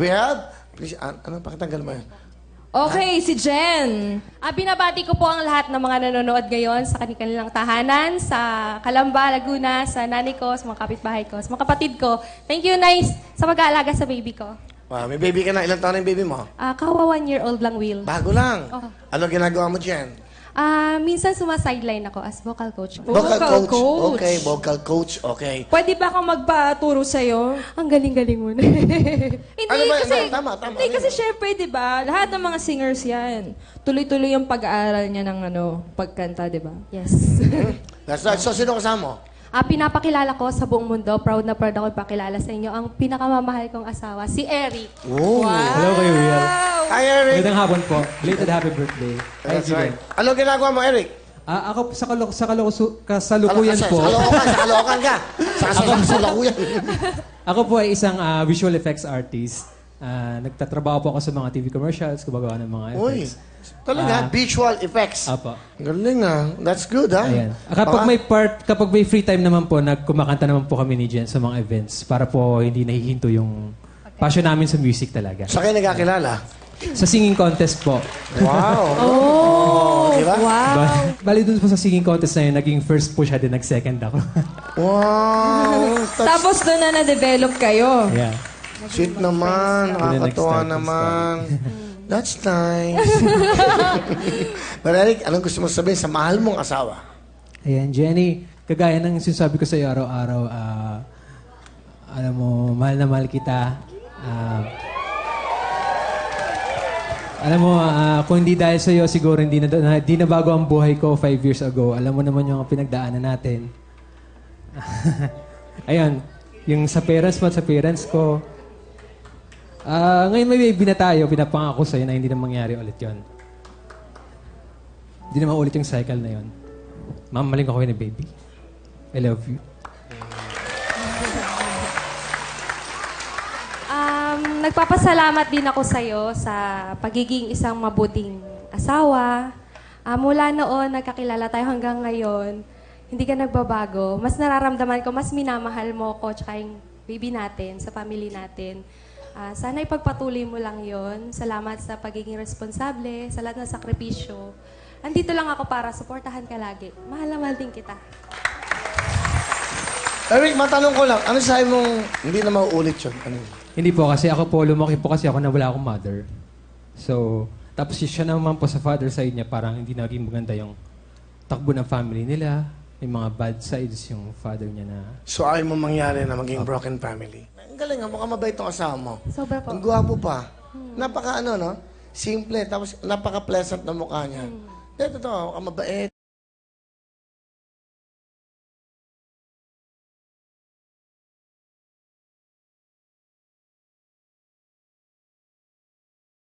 We have... Please, ano, pakitanggal mo yan. Okay, si Jen. Binabati ko po ang lahat ng mga nanonood ngayon sa kanilang tahanan, sa Calamba, Laguna, sa nanay ko, sa mga kapitbahay ko, sa mga kapatid ko. Thank you, Nice, sa mag-aalaga sa baby ko. May baby ka na. Ilang taon na yung baby mo? Kawa 1-year-old lang, Will. Bago lang. Oo. Ano ginagawa mo dyan? Minsan sumasideline ako as vocal coach. Vocal coach. coach. Okay, vocal coach. Okay. Pwede ba akong magpaturo sa'yo? Ang galing-galing mo na. Hindi, Ano ba? kasi, Tama. hindi, kasi syempre, di ba, lahat ng mga singers yan, tuloy-tuloy yung pag-aaral niya ng pagkanta, di ba? Yes. That's right. So, sino kasama mo? Pinapakilala ko sa buong mundo, proud na proud ako ipakilala sa inyo, ang pinakamamahal kong asawa, si Eric. Oh. Hello kayo, Will. Hi, Eric. Magandang hapon po. Belated happy birthday. Hi, That's Jigen. right. Ano ginagawa mo, Eric? Ako kasalukuyan po. Sa Caloocan ka. Sa kasalukuyan. Ako po ay isang visual effects artist. Nagtatrabaho po ako sa mga TV commercials, gumagawa ng mga Uy, effects. talaga, visual effects. Apo. Galing That's good, Ayan. Kapag may free time naman po, kumakanta naman po kami ni Jen sa mga events para po hindi nahihinto yung passion namin sa music talaga. Sa kayo nagkakilala? Sa singing contest po. Wow. Diba? Wow! Bali dun po sa singing contest na yun, naging first po siya, din nag-second ako. Wow. Tapos doon na na-develop kayo. Yeah. Sweet naman. Nakakatuwa Next naman. That's nice. But Eric, anong gusto mo sabihin sa mahal mong asawa? Ayan, Jenny, kagaya ng sinasabi ko sa iyo araw-araw, alam mo, mahal na mahal kita. Alam mo, kung hindi dahil sa iyo, siguro hindi na bago ang buhay ko 5 years ago. Alam mo naman yung pinagdaanan natin. Ayun, yung sa parents mo at sa parents ko. Ngayon may baby na tayo, pinapangako sa'yo na hindi na mangyari ulit yon. Hindi na maulit yung cycle na yon. Mamaling ko kayo ni baby. I love you. Nagpapasalamat din ako sa'yo sa pagiging isang mabuting asawa. Mula noon, nagkakilala tayo hanggang ngayon, hindi ka nagbabago. Mas nararamdaman ko, mas minamahal mo ko tsaka yung baby natin, sa family natin. Sana ipagpatuloy mo lang yon. Salamat sa pagiging responsable, sa lahat ng sakripisyo. Andito lang ako para suportahan ka lagi. Mahal na mahal din kita. Eric, matanong ko lang, ano sabi mong hindi na mauulit yun? Ano? Hindi po, kasi ako po, lumaki po kasi ako na wala akong mother. So, tapos siya naman po sa father side niya, parang hindi naging maganda yung takbo ng family nila. May mga bad sides yung father niya na... So, ayaw mo mangyari na maging broken family? Ang galing mukhang mabait itong asawa mo. Sobra po. Ang gwapo pa. Napaka no? Simple, tapos napaka-pleasant na mukha niya. Totoo, mukhang mabait.